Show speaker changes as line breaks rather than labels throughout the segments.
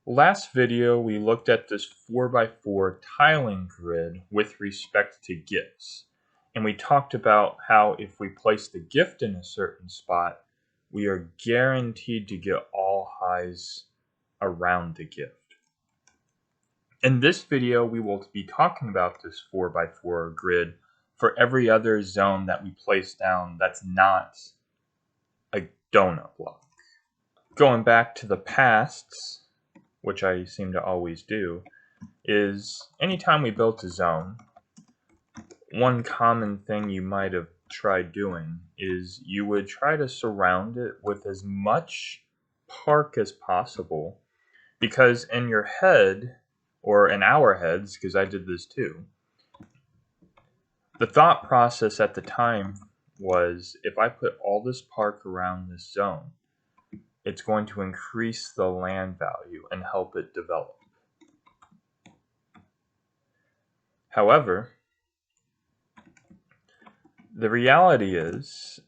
Last video, we looked at this 4x4 tiling grid with respect to gifts. And we talked about how if we place the gift in a certain spot, we are guaranteed to get all highs around the gift. In this video, we will be talking about this 4x4 grid for every other zone that we place down that's not a donut block. Going back to the pasts, which I seem to always do, is anytime we built a zone, one common thing you might have tried doing is you would try to surround it with as much park as possible, because in your head, or in our heads, because I did this too, the thought process at the time was, if I put all this park around this zone, it's going to increase the land value and help it develop. However, the reality is,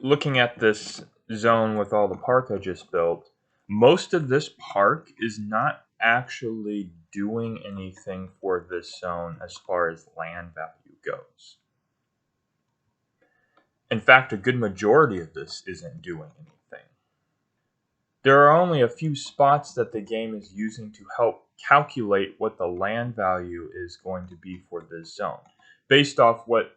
looking at this zone with all the park I just built, most of this park is not actually doing anything for this zone as far as land value goes. In fact, a good majority of this isn't doing anything. There are only a few spots that the game is using to help calculate what the land value is going to be for this zone. Based off the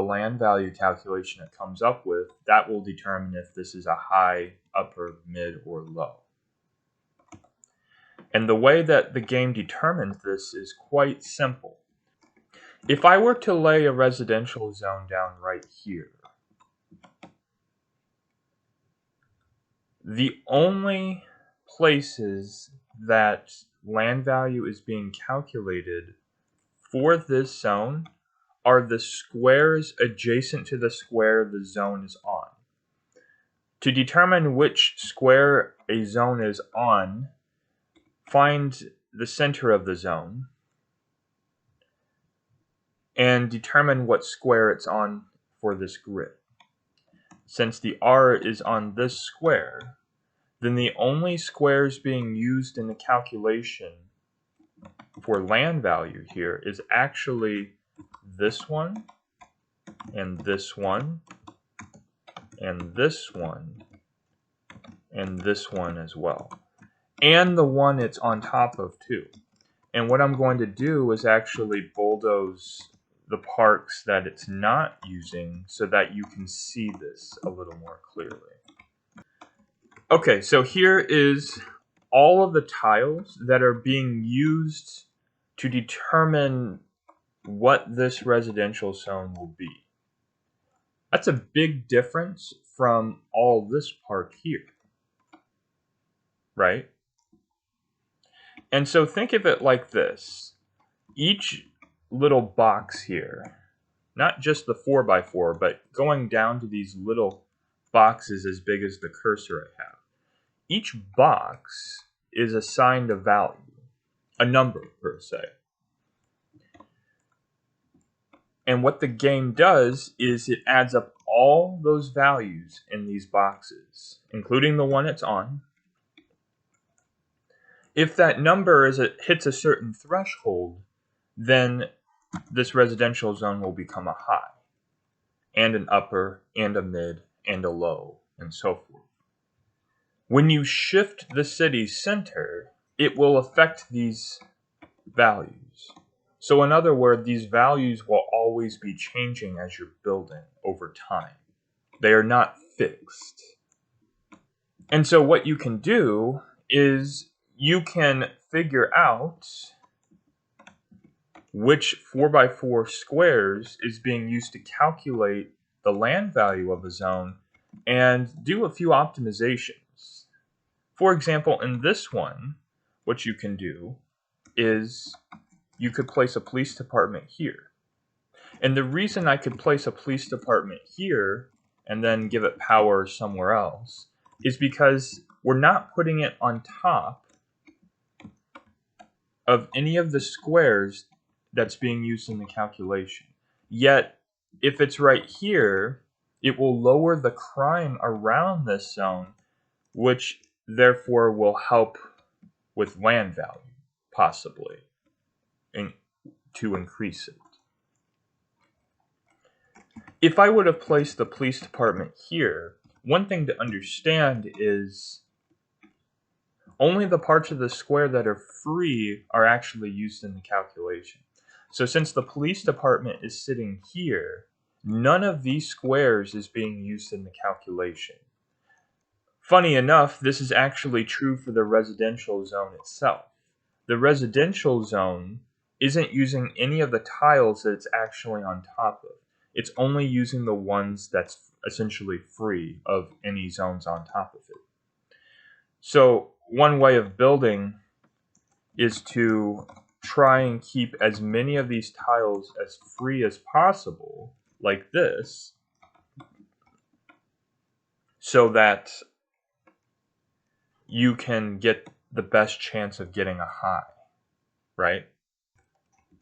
land value calculation it comes up with, that will determine if this is a high, upper, mid, or low. And the way that the game determines this is quite simple. If I were to lay a residential zone down right here, the only places that land value is being calculated for this zone are the squares adjacent to the square the zone is on. To determine which square a zone is on, find the center of the zone and determine what square it's on for this grid. Since the R is on this square, then the only squares being used in the calculation for land value here is actually this one, and this one, and this one, and this one as well. And the one it's on top of too. And what I'm going to do is actually bulldoze the parks that it's not using so that you can see this a little more clearly. Okay, so here is all of the tiles that are being used to determine what this residential zone will be. That's a big difference from all this park here, right? And so think of it like this. Each little box here, not just the 4x4, but going down to these little boxes as big as the cursor I have. Each box is assigned a value, a number per se. And what the game does is it adds up all those values in these boxes, including the one it's on. If that number hits a certain threshold, then this residential zone will become a high, and an upper, and a mid, and a low, and so forth. When you shift the city's center, it will affect these values. So in other words, these values will always be changing as you're building over time. They are not fixed. And so what you can do is you can figure out which 4x4 squares is being used to calculate the land value of a zone and do a few optimizations. For example, in this one, what you can do is you could place a police department here. And the reason I could place a police department here and then give it power somewhere else is because we're not putting it on top of any of the squares that's being used in the calculation. Yet, if it's right here, it will lower the crime around this zone which therefore will help with land value, possibly, to increase it. If I would have placed the police department here, one thing to understand is only the parts of the square that are free are actually used in the calculation. So since the police department is sitting here, none of these squares is being used in the calculation. Funny enough, this is actually true for the residential zone itself. The residential zone isn't using any of the tiles that it's actually on top of. It's only using the ones that's essentially free of any zones on top of it. So one way of building is to try and keep as many of these tiles as free as possible, like this, so that you can get the best chance of getting a high, right?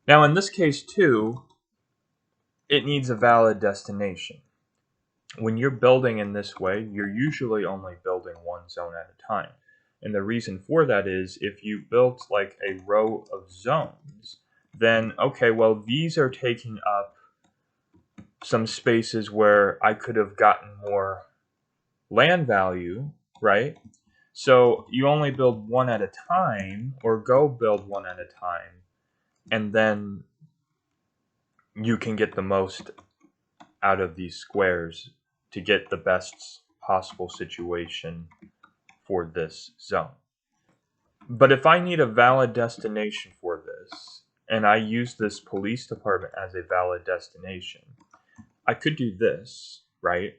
Now in this case too, it needs a valid destination. When you're building in this way, you're usually only building one zone at a time. And the reason for that is if you built like a row of zones, then okay, well these are taking up some spaces where I could have gotten more land value, right? So you only build one at a time, or go build one at a time, and then you can get the most out of these squares to get the best possible situation for this zone. But if I need a valid destination for this, and I use this police department as a valid destination, I could do this, right?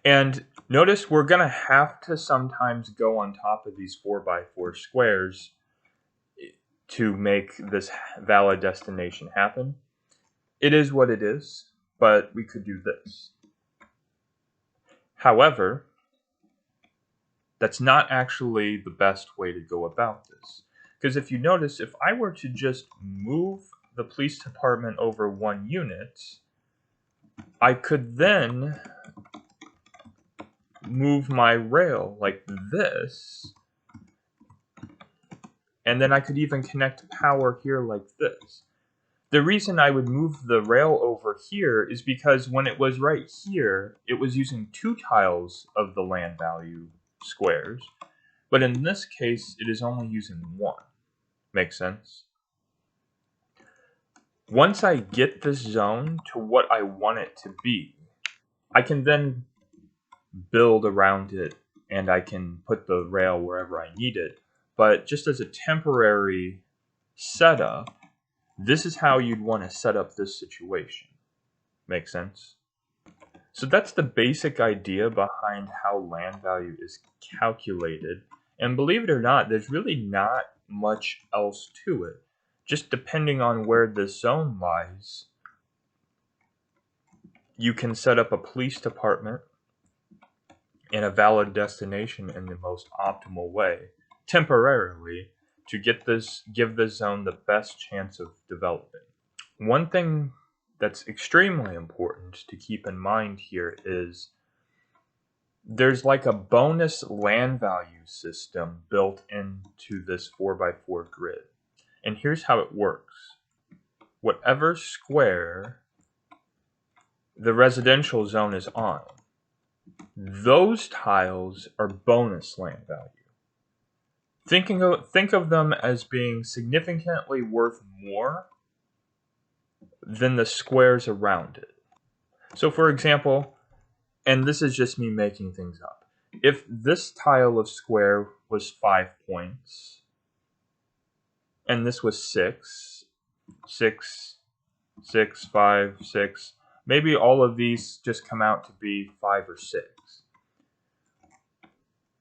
And notice we're going to have to sometimes go on top of these 4x4 squares to make this valid destination happen. It is what it is, but we could do this. However, that's not actually the best way to go about this. Because if you notice, if I were to just move the police department over one unit, I could then move my rail like this, and then I could even connect power here like this. The reason I would move the rail over here is because when it was right here, it was using 2 tiles of the land value squares, but in this case, it is only using 1. Make sense? Once I get this zone to what I want it to be, I can then build around it and I can put the rail wherever I need it. But just as a temporary setup, this is how you'd want to set up this situation. Make sense? So that's the basic idea behind how land value is calculated. And believe it or not, there's really not much else to it. Just depending on where the zone lies, you can set up a police department and a valid destination in the most optimal way, temporarily, to give this zone the best chance of developing. One thing that's extremely important to keep in mind here is there's like a bonus land value system built into this 4x4 grid. And here's how it works. Whatever square the residential zone is on, those tiles are bonus land value. Think of them as being significantly worth more than the squares around it. So for example, and this is just me making things up, if this tile of square was 5 points, and this was 6, 6, 6, 5, 6, maybe all of these just come out to be 5 or 6.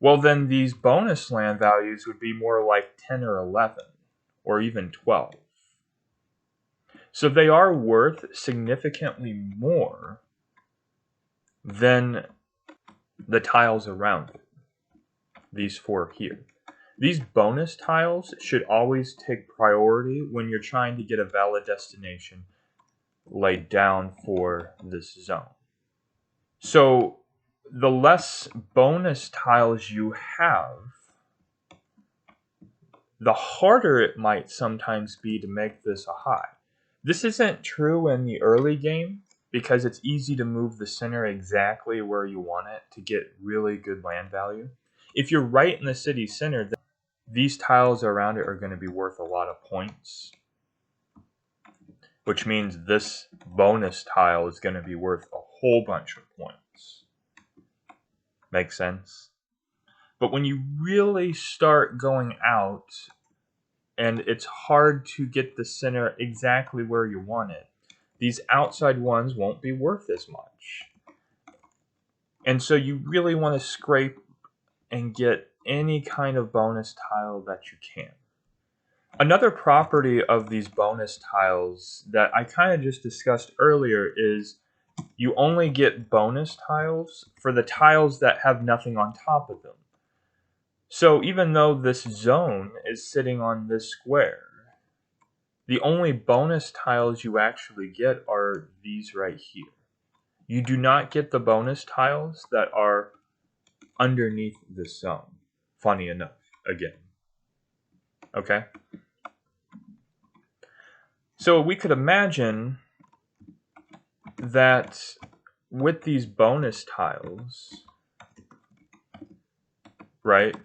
Well, then these bonus land values would be more like 10 or 11, or even 12. So they are worth significantly more than the tiles around it, these 4 here. These bonus tiles should always take priority when you're trying to get a valid destination laid down for this zone. So the less bonus tiles you have, the harder it might sometimes be to make this a high. This isn't true in the early game because it's easy to move the center exactly where you want it to get really good land value. If you're right in the city center, then these tiles around it are going to be worth a lot of points, which means this bonus tile is going to be worth a whole bunch of points. Make sense? But when you really start going out and it's hard to get the center exactly where you want it, these outside ones won't be worth as much. And so you really want to scrape and get any kind of bonus tile that you can. Another property of these bonus tiles that I kind of just discussed earlier is you only get bonus tiles for the tiles that have nothing on top of them. So even though this zone is sitting on this square, the only bonus tiles you actually get are these right here. You do not get the bonus tiles that are underneath this zone. Funny enough, again. Okay? So we could imagine that with these bonus tiles, right,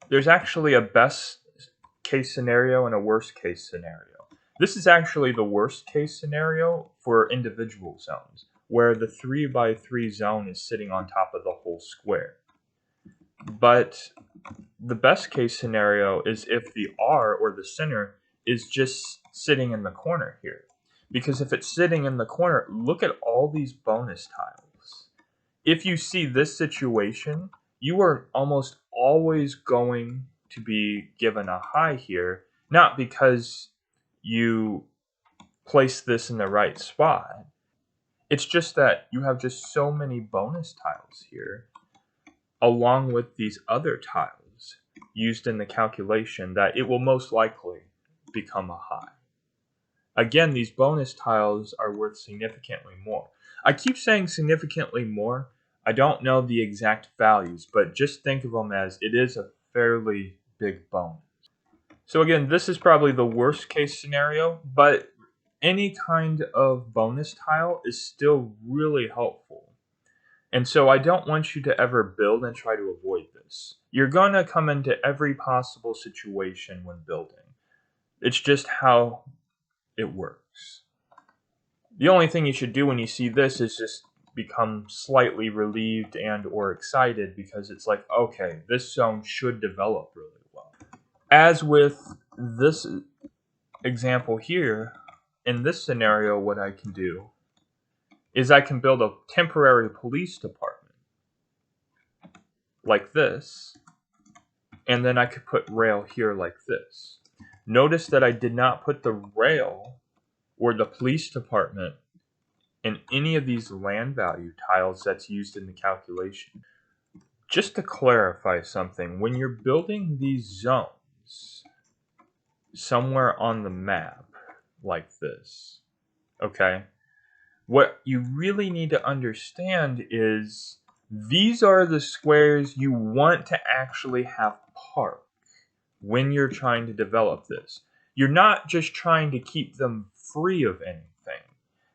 there's actually a best case scenario and a worst case scenario. This is actually the worst case scenario for individual zones, where the 3x3 zone is sitting on top of the whole square. But the best case scenario is if the R, or the center, is just sitting in the corner here. Because if it's sitting in the corner, look at all these bonus tiles. If you see this situation, you are almost always going to be given a high here, not because you place this in the right spot. It's just that you have just so many bonus tiles here, along with these other tiles used in the calculation, that it will most likely become a high. Again, these bonus tiles are worth significantly more. I keep saying significantly more. I don't know the exact values, but just think of them as it is a fairly big bonus. So again, this is probably the worst case scenario, but any kind of bonus tile is still really helpful. And so I don't want you to ever build and try to avoid this. You're going to come into every possible situation when building. It's just how it works. The only thing you should do when you see this is just become slightly relieved and or excited, because it's like, okay, this zone should develop really well. As with this example here, in this scenario, what I can do is I can build a temporary police department like this, and then I could put rail here like this. Notice that I did not put the rail or the police department in any of these land value tiles that's used in the calculation. Just to clarify something, when you're building these zones somewhere on the map like this, okay, what you really need to understand is these are the squares you want to actually have park when you're trying to develop this. You're not just trying to keep them free of anything,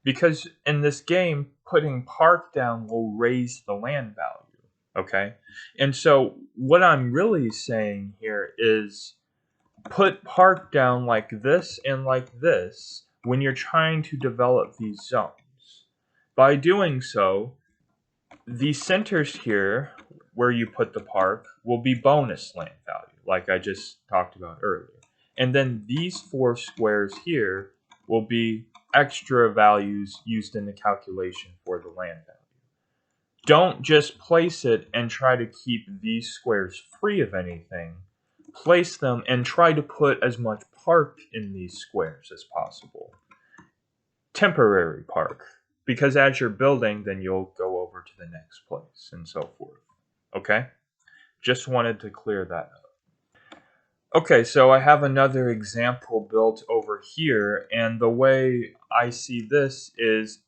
because in this game, putting park down will raise the land value, okay? And so what I'm really saying here is put park down like this and like this when you're trying to develop these zones. By doing so, the centers here where you put the park will be bonus land value, like I just talked about earlier. And then these 4 squares here will be extra values used in the calculation for the land value. Don't just place it and try to keep these squares free of anything. Place them and try to put as much park in these squares as possible. Temporary park, because as you're building, then you'll go over to the next place and so forth. Okay? Just wanted to clear that up. Okay, so I have another example built over here, and the way I see this is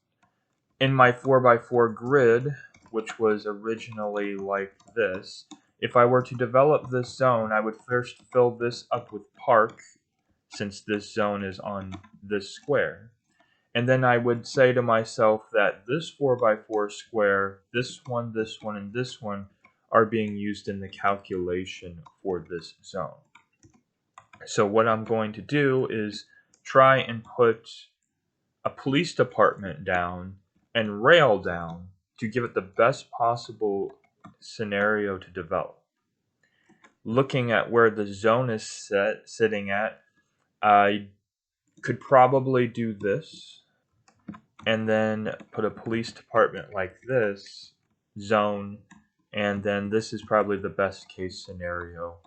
in my 4x4 grid, which was originally like this, if I were to develop this zone, I would first fill this up with park, since this zone is on this square. And then I would say to myself that this 4x4 square, this one, and this one are being used in the calculation for this zone. So what I'm going to do is try and put a police department down and rail down to give it the best possible scenario to develop. Looking at where the zone is sitting at, I could probably do this and then put a police department like this zone, and then this is probably the best case scenario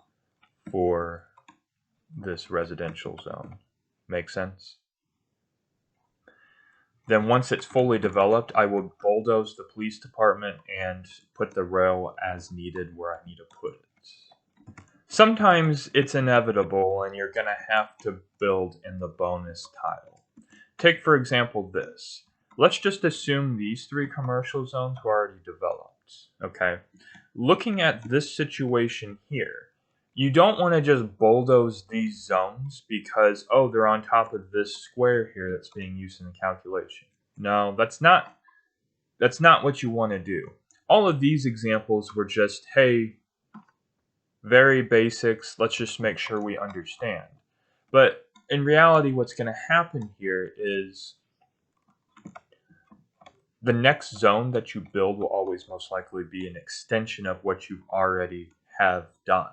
for this residential zone. Make sense? Then once it's fully developed, I will bulldoze the police department and put the rail as needed where I need to put it. Sometimes it's inevitable and you're going to have to build in the bonus tile. Take for example this. Let's just assume these 3 commercial zones were already developed. Okay. Looking at this situation here, you don't want to just bulldoze these zones because, oh, they're on top of this square here that's being used in the calculation. No, that's not what you want to do. All of these examples were just, hey, very basics, let's just make sure we understand. But in reality, what's going to happen here is the next zone that you build will always most likely be an extension of what you already have done.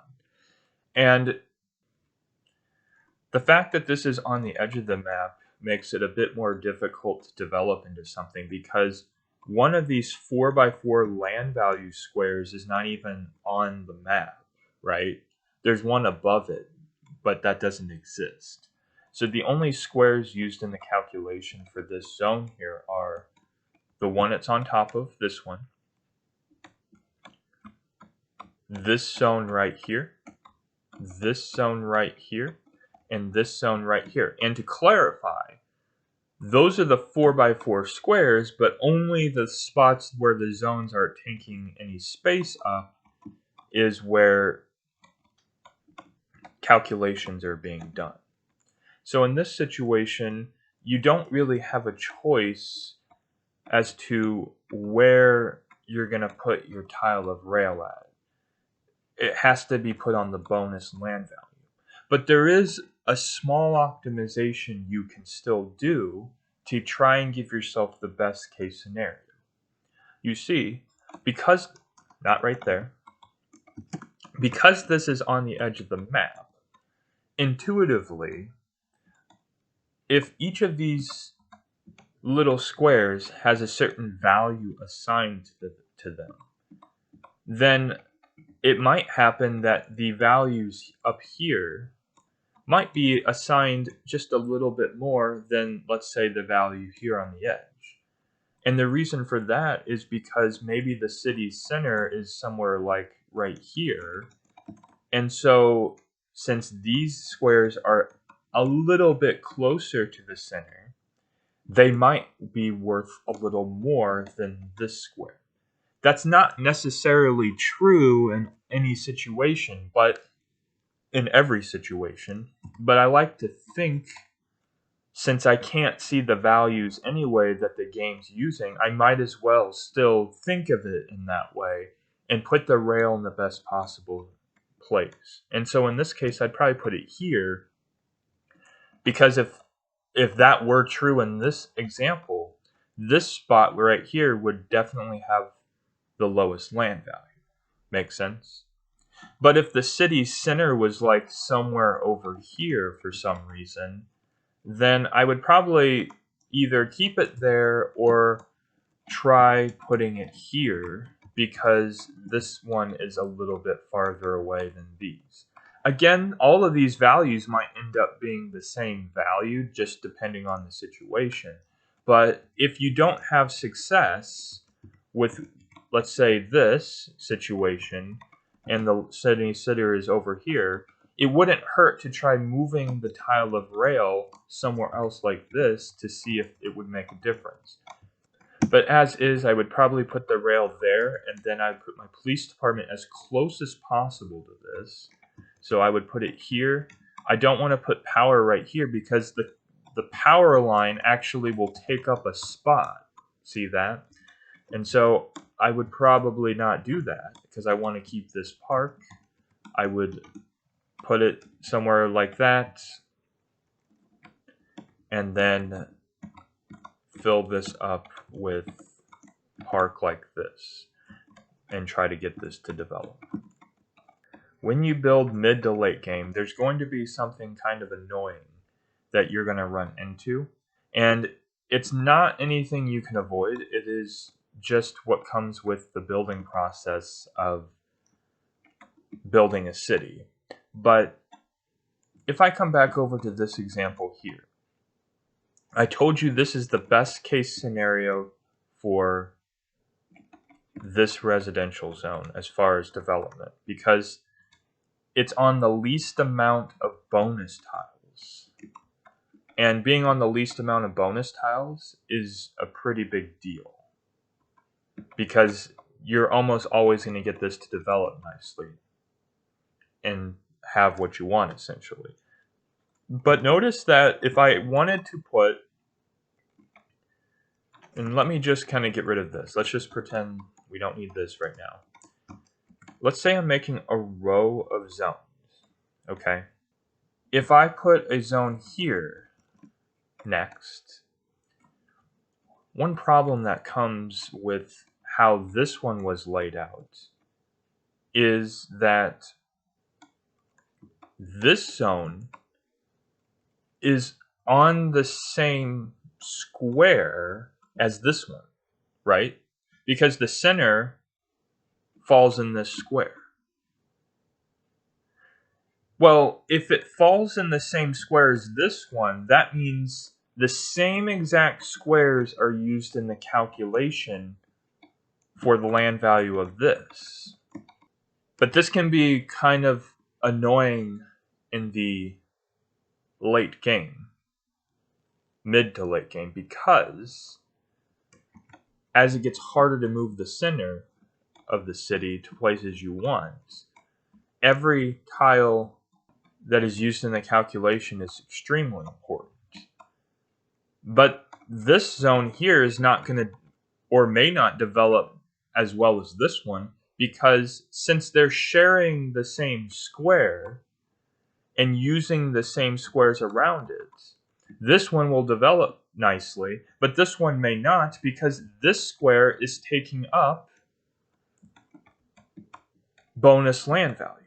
And the fact that this is on the edge of the map makes it a bit more difficult to develop into something, because one of these 4x4 land value squares is not even on the map, right? There's one above it, but that doesn't exist. So the only squares used in the calculation for this zone here are the one it's on top of, this one, this zone right here, this zone right here, and this zone right here. And to clarify, those are the 4x4 squares, but only the spots where the zones aren't taking any space up is where calculations are being done. So in this situation, you don't really have a choice as to where you're going to put your tile of rail at. It has to be put on the bonus land value. But there is a small optimization you can still do to try and give yourself the best case scenario. You see, because, not right there, because this is on the edge of the map, intuitively, if each of these little squares has a certain value assigned to them, then it might happen that the values up here might be assigned just a little bit more than, let's say, the value here on the edge. And the reason for that is because maybe the city center is somewhere like right here. And so since these squares are a little bit closer to the center, they might be worth a little more than this square. That's not necessarily true in any situation, but in every situation. But I like to think, since I can't see the values anyway that the game's using, I might as well still think of it in that way and put the rail in the best possible place. And so in this case, I'd probably put it here, because if that were true in this example, this spot right here would definitely have the lowest land value. Make sense? But if the city center was like somewhere over here for some reason, then I would probably either keep it there or try putting it here, because this one is a little bit farther away than these. Again, all of these values might end up being the same value, just depending on the situation. But if you don't have success with, let's say, this situation, and the city center is over here, it wouldn't hurt to try moving the tile of rail somewhere else like this to see if it would make a difference. But as is, I would probably put the rail there, and then I'd put my police department as close as possible to this. So I would put it here. I don't want to put power right here because the power line actually will take up a spot. See that? And so I would probably not do that because I want to keep this park. I would put it somewhere like that, and then fill this up with park like this and try to get this to develop. When you build mid to late game, there's going to be something kind of annoying that you're going to run into, and it's not anything you can avoid. It is just what comes with the building process of building a city. But if I come back over to this example here, I told you this is the best case scenario for this residential zone as far as development, because it's on the least amount of bonus tiles. And being on the least amount of bonus tiles is a pretty big deal, because you're almost always going to get this to develop nicely and have what you want, essentially. But notice that if I wanted to put, and let me just kind of get rid of this. Let's just pretend we don't need this right now. Let's say I'm making a row of zones, okay? If I put a zone here next, one problem that comes with how this one was laid out is that this zone is on the same square as this one, right? Because the center falls in this square. Well, if it falls in the same square as this one, that means the same exact squares are used in the calculation for the land value of this. But this can be kind of annoying in the late game, mid to late game, because as it gets harder to move the center of the city to places you want, every tile that is used in the calculation is extremely important. But this zone here is not going to, or may not develop as well as this one, because since they're sharing the same square and using the same squares around it, this one will develop nicely, but this one may not, because this square is taking up bonus land value,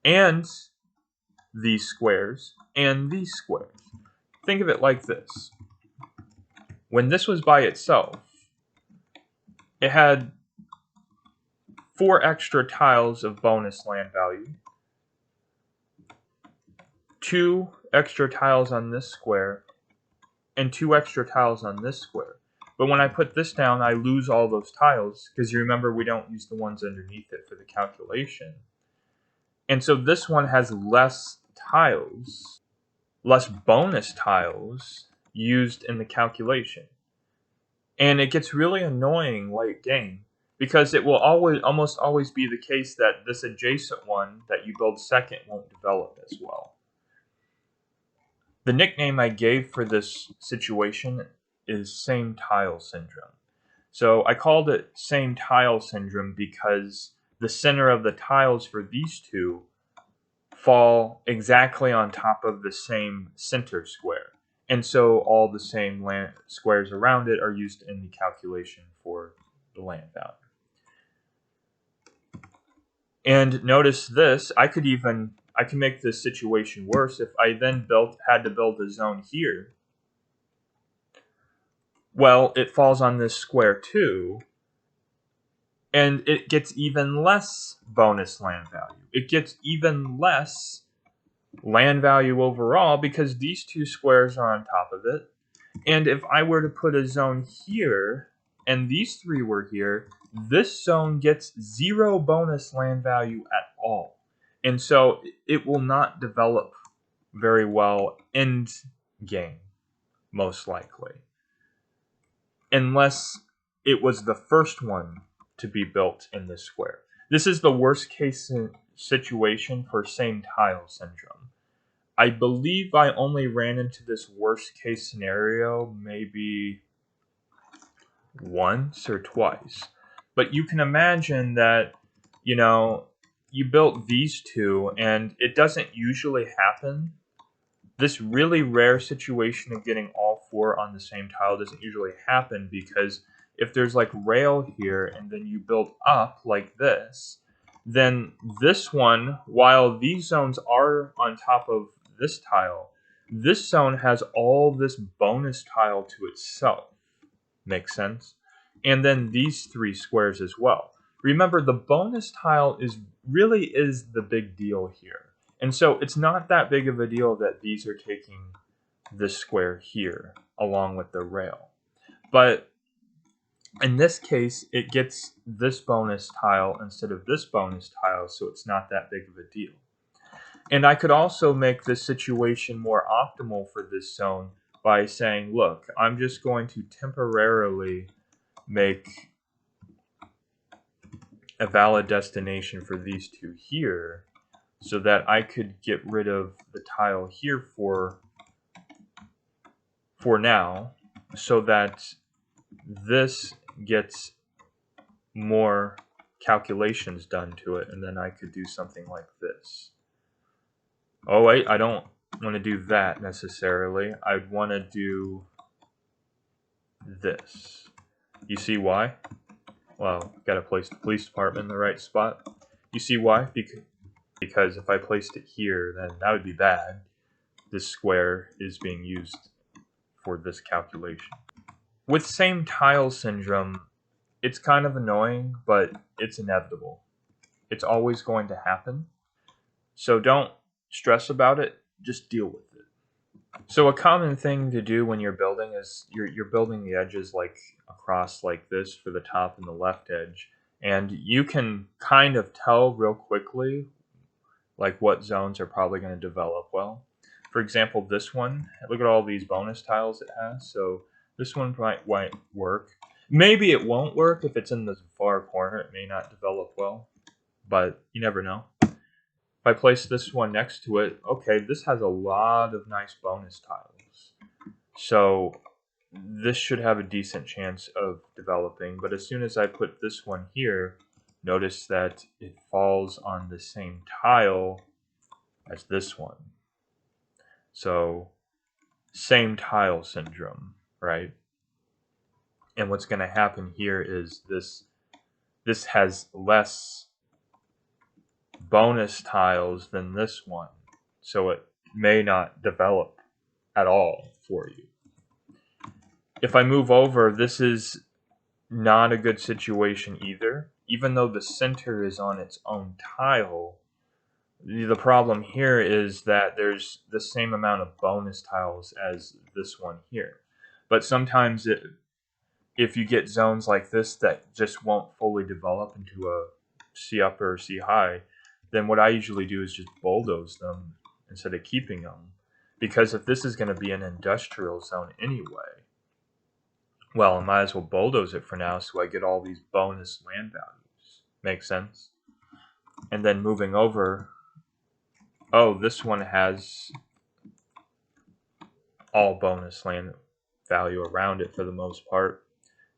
and these squares, and these squares. Think of it like this. When this was by itself, it had 4 extra tiles of bonus land value, 2 extra tiles on this square, and 2 extra tiles on this square. But when I put this down, I lose all those tiles, because you remember we don't use the ones underneath it for the calculation. And so this one has less tiles, less bonus tiles used in the calculation. And it gets really annoying late game, because it will almost always be the case that this adjacent one that you build second won't develop as well. The nickname I gave for this situation is same tile syndrome. So I called it same tile syndrome because the center of the tiles for these two fall exactly on top of the same center square. And so all the same land squares around it are used in the calculation for the land value. And notice this, I can make this situation worse if I then had to build a zone here. Well, it falls on this square too, and it gets even less bonus land value. It gets even less land value overall because these 2 squares are on top of it. And if I were to put a zone here and these 3 were here, this zone gets 0 bonus land value at all. And so it will not develop very well end game, most likely. Unless it was the first one to be built in this square. This is the worst case situation for same tile syndrome. I believe I only ran into this worst case scenario maybe once or twice. But you can imagine that, you built these two and it doesn't usually happen. This really rare situation of getting all four on the same tile doesn't usually happen, because if there's like rail here and then you build up like this, then this one, while these zones are on top of this tile, this zone has all this bonus tile to itself. Makes sense? And then these three squares as well. Remember, the bonus tile really is the big deal here. And so it's not that big of a deal that these are taking this square here along with the rail. But in this case, it gets this bonus tile instead of this bonus tile, so it's not that big of a deal. And I could also make this situation more optimal for this zone by saying, look, I'm just going to temporarily make a valid destination for these two here, so that I could get rid of the tile here for now, so that this gets more calculations done to it, and then I could do something like this. Oh wait, I don't want to do that necessarily. I'd want to do this. You see why? Well, gotta place the police department in the right spot. You see why? Because if I placed it here, then that would be bad. This square is being used for this calculation. With same tile syndrome, it's kind of annoying, but it's inevitable. It's always going to happen. So don't stress about it, just deal with it. So a common thing to do when you're building is you're building the edges like across like this for the top and the left edge, and you can kind of tell real quickly like what zones are probably going to develop well. For example, this one, look at all these bonus tiles it has. So this one might work. Maybe it won't work if it's in the far corner. It may not develop well, but you never know. If I place this one next to it, okay, this has a lot of nice bonus tiles. So this should have a decent chance of developing. But as soon as I put this one here, notice that it falls on the same tile as this one. So same tile syndrome, right? And what's going to happen here is this has less bonus tiles than this one, so it may not develop at all for you. If I move over, this is not a good situation either. Even though the center is on its own tile, the problem here is that there's the same amount of bonus tiles as this one here. But sometimes if you get zones like this that just won't fully develop into a C upper or C high, then what I usually do is just bulldoze them instead of keeping them. Because if this is going to be an industrial zone anyway, well, I might as well bulldoze it for now so I get all these bonus land values. Make sense? And then moving over, oh, this one has all bonus land value around it for the most part.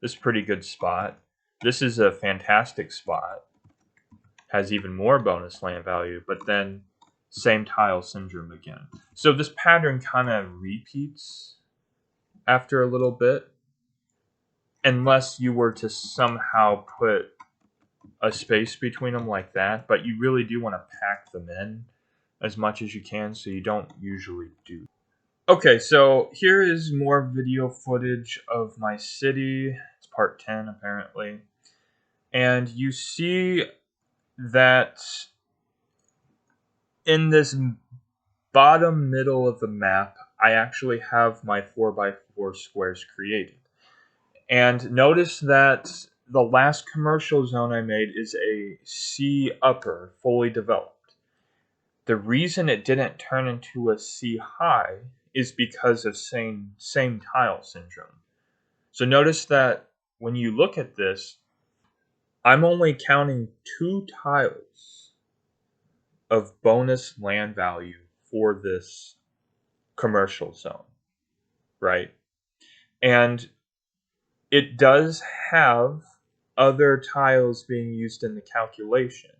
This is a pretty good spot. This is a fantastic spot. Has even more bonus land value, but then same tile syndrome again. So this pattern kind of repeats after a little bit, unless you were to somehow put a space between them like that, but you really do want to pack them in as much as you can, so you don't usually do. Okay, so here is more video footage of my city. It's part 10 apparently. And you see that in this bottom middle of the map, I actually have my 4x4 squares created. And notice that the last commercial zone I made is a C upper, fully developed. The reason it didn't turn into a C high is because of same tile syndrome. So notice that when you look at this, I'm only counting 2 tiles of bonus land value for this commercial zone, right? And it does have other tiles being used in the calculation,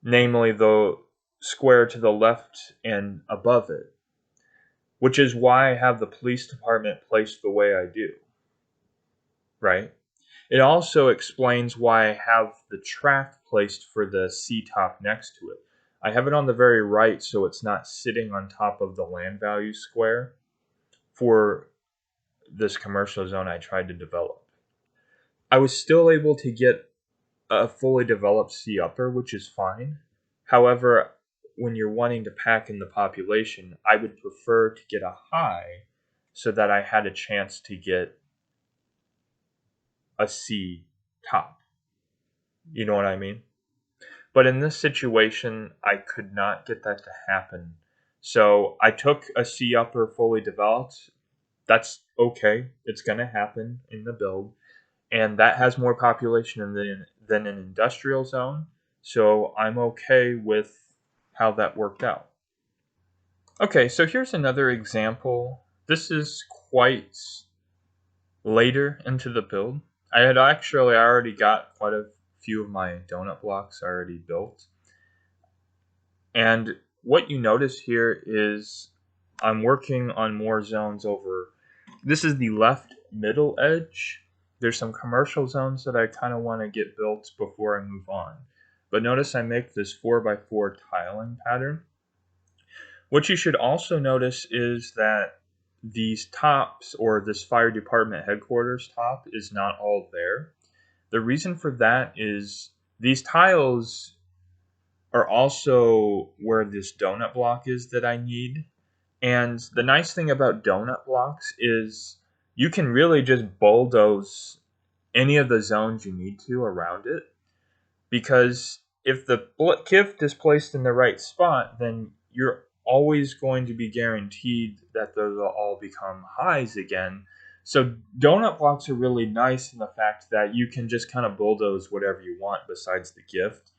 namely the square to the left and above it, which is why I have the police department placed the way I do, right? It also explains why I have the track placed for the C-top next to it. I have it on the very right so it's not sitting on top of the land value square for this commercial zone I tried to develop. I was still able to get a fully developed C upper, which is fine. However, when you're wanting to pack in the population, I would prefer to get a high so that I had a chance to get a C top. You know what I mean? But in this situation, I could not get that to happen. So I took a C upper fully developed. That's okay. It's going to happen in the build. And that has more population than an industrial zone. So I'm okay with how that worked out. Okay, so here's another example. This is quite later into the build. I had actually already got quite a few of my donut blocks already built. And what you notice here is I'm working on more zones over. This is the left middle edge. There's some commercial zones that I kind of want to get built before I move on. But notice I make this 4x4 tiling pattern. What you should also notice is that these tops, or this fire department headquarters top, is not all there. The reason for that is these tiles are also where this donut block is that I need. And the nice thing about donut blocks is you can really just bulldoze any of the zones you need to around it. Because if the gift is placed in the right spot, then you're always going to be guaranteed that those will all become highs again. So donut blocks are really nice in the fact that you can just kind of bulldoze whatever you want besides the gift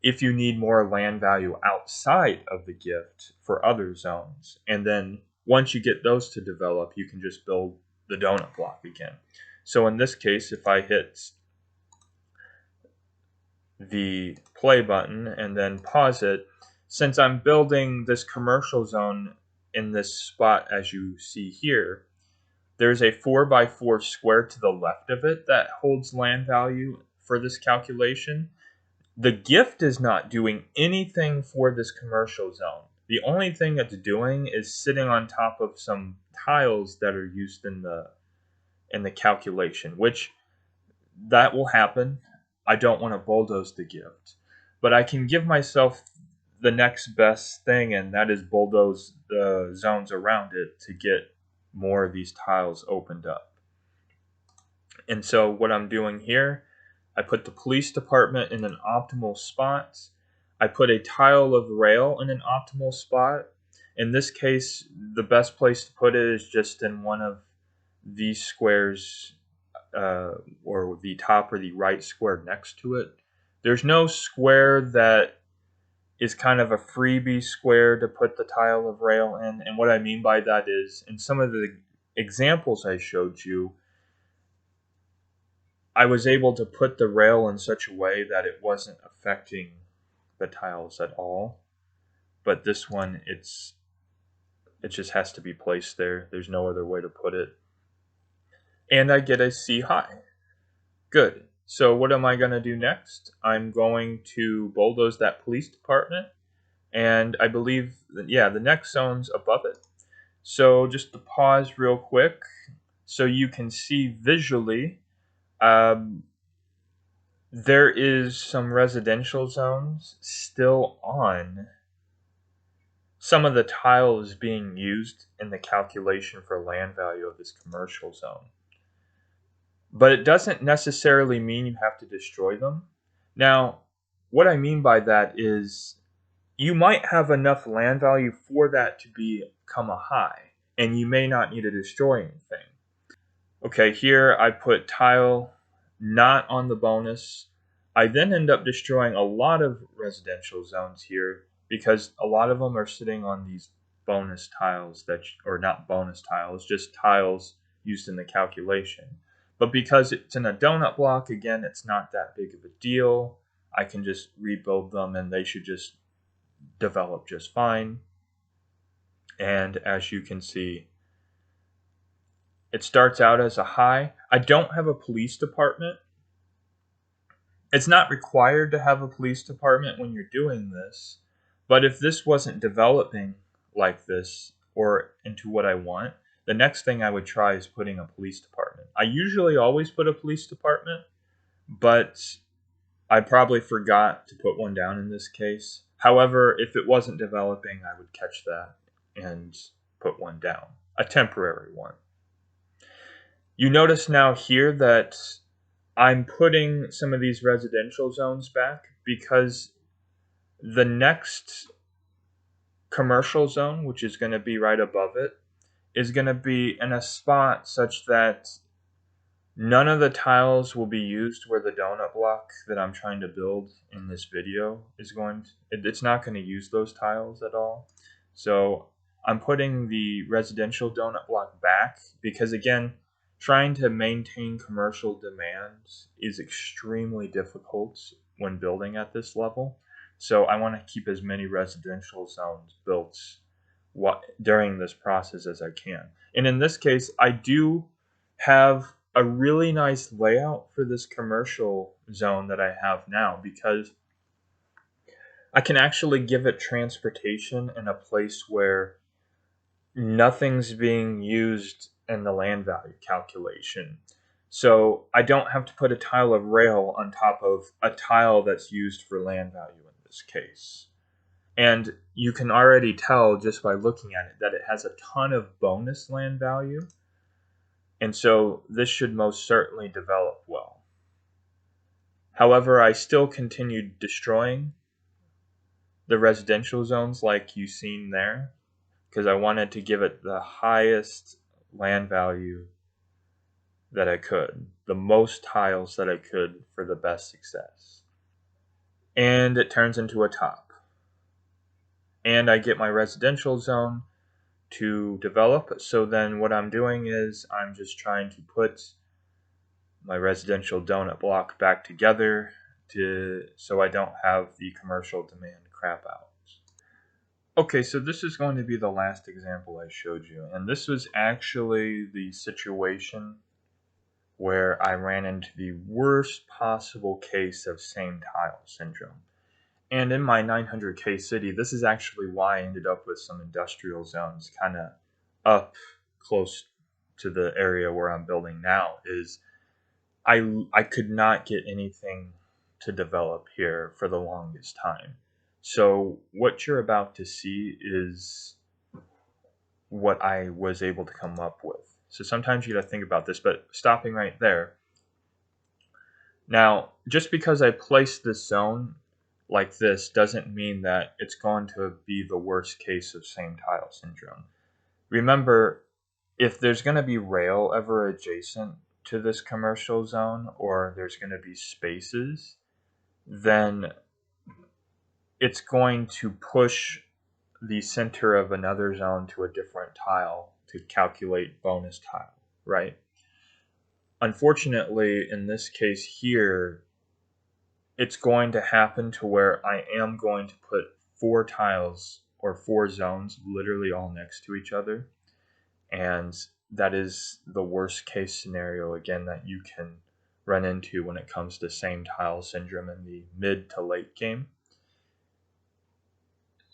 if you need more land value outside of the gift for other zones. And then once you get those to develop, you can just build the donut block again. So in this case, if I hit the play button and then pause it, since I'm building this commercial zone in this spot as you see here, there's a 4x4 square to the left of it that holds land value for this calculation. The gift is not doing anything for this commercial zone. The only thing it's doing is sitting on top of some tiles that are used in the calculation, which that will happen. I don't want to bulldoze the gift, but I can give myself the next best thing, and that is bulldoze the zones around it to get more of these tiles opened up. And so what I'm doing here, I put the police department in an optimal spot. I put a tile of rail in an optimal spot. In this case, the best place to put it is just in one of these squares, or the top or the right square next to it. There's no square that is kind of a freebie square to put the tile of rail in. And what I mean by that is, in some of the examples I showed you, I was able to put the rail in such a way that it wasn't affecting the tiles at all. But this one, it just has to be placed there. There's no other way to put it. And I get a C high. Good. So what am I going to do next? I'm going to bulldoze that police department. And I believe, yeah, the next zone's above it. So just to pause real quick so you can see visually, there is some residential zones still on some of the tiles being used in the calculation for land value of this commercial zone. But it doesn't necessarily mean you have to destroy them. Now, what I mean by that is you might have enough land value for that to become a high, and you may not need to destroy anything. Okay, here I put tile not on the bonus. I then end up destroying a lot of residential zones here because a lot of them are sitting on these bonus tiles or not bonus tiles, just tiles used in the calculation. But because it's in a donut block, again, it's not that big of a deal. I can just rebuild them and they should just develop just fine. And as you can see, it starts out as a high. I don't have a police department. It's not required to have a police department when you're doing this, but if this wasn't developing like this or into what I want, the next thing I would try is putting a police department. I usually always put a police department, but I probably forgot to put one down in this case. However, if it wasn't developing, I would catch that and put one down, a temporary one. You notice now here that I'm putting some of these residential zones back because the next commercial zone, which is going to be right above it, is going to be in a spot such that none of the tiles will be used where the donut block that I'm trying to build in this video is going to, it's not going to use those tiles at all. So I'm putting the residential donut block back because, again, trying to maintain commercial demand is extremely difficult when building at this level. So I want to keep as many residential zones built during this process as I can. And in this case, I do have a really nice layout for this commercial zone that I have now because I can actually give it transportation in a place where nothing's being used in the land value calculation. So I don't have to put a tile of rail on top of a tile that's used for land value in this case. And you can already tell just by looking at it that it has a ton of bonus land value. And so this should most certainly develop well. However, I still continued destroying the residential zones like you've seen there because I wanted to give it the highest land value that I could, the most tiles that I could for the best success. And it turns into a top. And I get my residential zone to develop. So then what I'm doing is I'm just trying to put my residential donut block back together so I don't have the commercial demand crap out. Okay, so this is going to be the last example I showed you, and this was actually the situation where I ran into the worst possible case of same tile syndrome. And in my 900K city, this is actually why I ended up with some industrial zones kind of up close to the area where I'm building now, is I could not get anything to develop here for the longest time. So what you're about to see is what I was able to come up with. So sometimes you got to think about this, but stopping right there. Now, just because I placed this zone like this doesn't mean that it's going to be the worst case of same tile syndrome. Remember, if there's going to be rail ever adjacent to this commercial zone, or there's going to be spaces, then it's going to push the center of another zone to a different tile to calculate bonus tile, right? Unfortunately, in this case here, it's going to happen to where I am going to put 4 tiles or 4 zones literally all next to each other. And that is the worst case scenario, again, that you can run into when it comes to same tile syndrome in the mid to late game.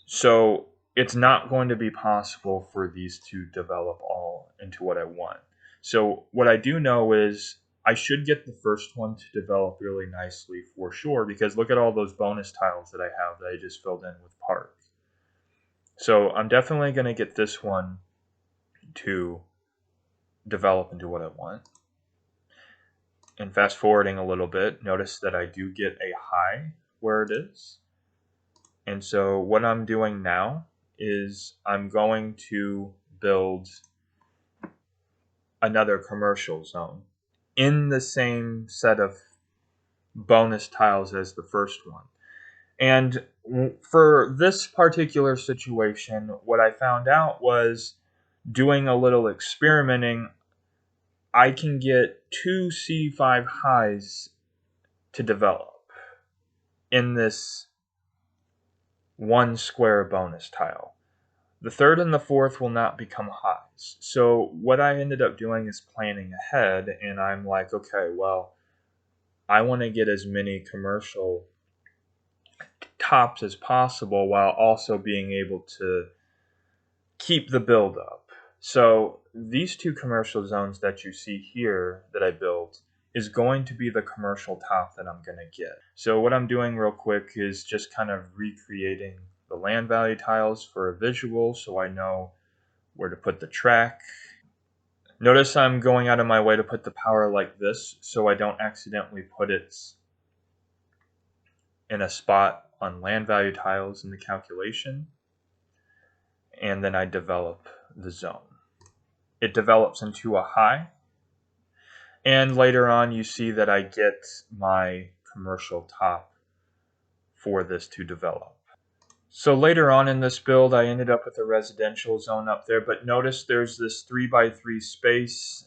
So it's not going to be possible for these to develop all into what I want. So what I do know is I should get the first one to develop really nicely for sure, because look at all those bonus tiles that I have that I just filled in with park. So I'm definitely going to get this one to develop into what I want. And fast forwarding a little bit, notice that I do get a high where it is. And so what I'm doing now is I'm going to build another commercial zone in the same set of bonus tiles as the first one. And for this particular situation, what I found out was doing a little experimenting, I can get 2 C5 highs to develop in this 1 square bonus tile. The third and the fourth will not become highs. So what I ended up doing is planning ahead, and I'm like, okay, well, I want to get as many commercial tops as possible while also being able to keep the build up. So these 2 commercial zones that you see here that I built is going to be the commercial top that I'm going to get. So what I'm doing real quick is just kind of recreating the land value tiles for a visual so I know where to put the track. Notice I'm going out of my way to put the power like this so I don't accidentally put it in a spot on land value tiles in the calculation. And then I develop the zone. It develops into a high. And later on, you see that I get my commercial top for this to develop. So later on in this build, I ended up with a residential zone up there, but notice there's this 3x3 space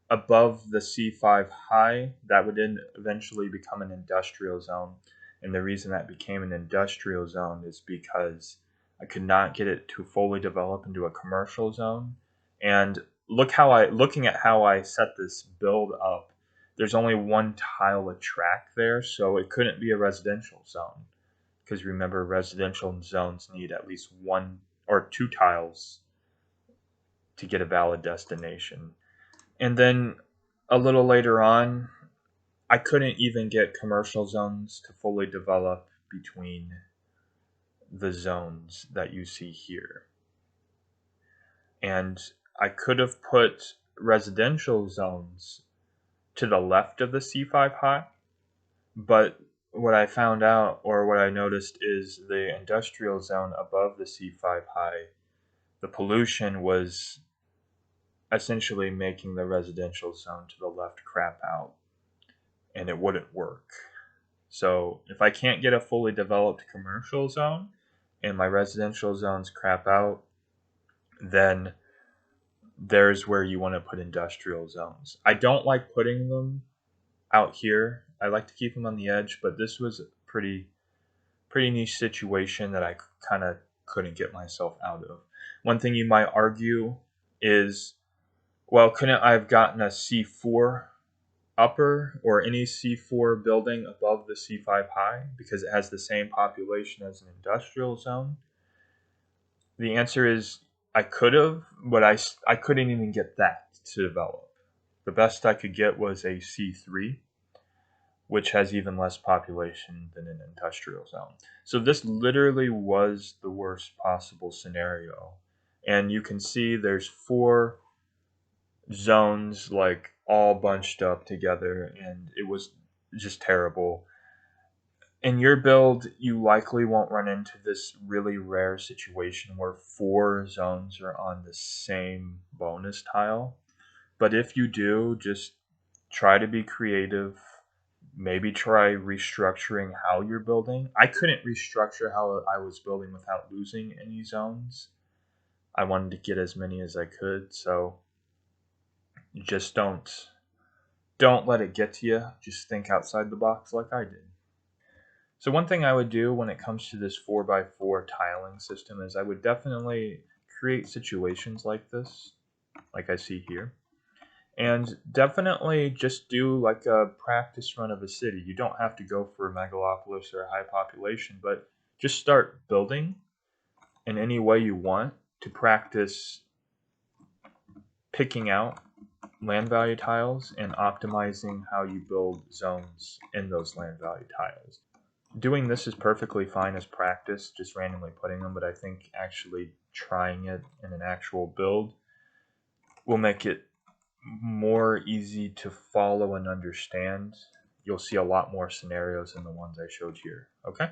above the C5 high that would then eventually become an industrial zone. And the reason that became an industrial zone is because I could not get it to fully develop into a commercial zone. And looking at how I set this build up, there's only 1 tile a track there, so it couldn't be a residential zone. Because remember, residential zones need at least 1 or 2 tiles to get a valid destination. And then a little later on, I couldn't even get commercial zones to fully develop between the zones that you see here. And I could have put residential zones to the left of the C5 high, but what I found out, or what I noticed, is the industrial zone above the C5 high, the pollution was essentially making the residential zone to the left crap out, and it wouldn't work. So if I can't get a fully developed commercial zone and my residential zones crap out, then there's where you want to put industrial zones. I don't like putting them out here. I like to keep them on the edge, but this was a pretty niche situation that I kind of couldn't get myself out of. One thing you might argue is, well, couldn't I have gotten a C4 upper or any C4 building above the C5 high because it has the same population as an industrial zone? The answer is I could have, but I couldn't even get that to develop. The best I could get was a C3, which has even less population than an industrial zone. So this literally was the worst possible scenario. And you can see there's 4 zones like all bunched up together, and it was just terrible. In your build, you likely won't run into this really rare situation where 4 zones are on the same bonus tile. But if you do, just try to be creative. Maybe try restructuring how you're building. I couldn't restructure how I was building without losing any zones. I wanted to get as many as I could, so just don't let it get to you. Just think outside the box like I did. So one thing I would do when it comes to this 4x4 tiling system is I would definitely create situations like this, like I see here. And definitely just do like a practice run of a city. You don't have to go for a megalopolis or a high population, but just start building in any way you want to practice picking out land value tiles and optimizing how you build zones in those land value tiles. Doing this is perfectly fine as practice, just randomly putting them, but I think actually trying it in an actual build will make it more easy to follow and understand. You'll see a lot more scenarios than the ones I showed here. Okay?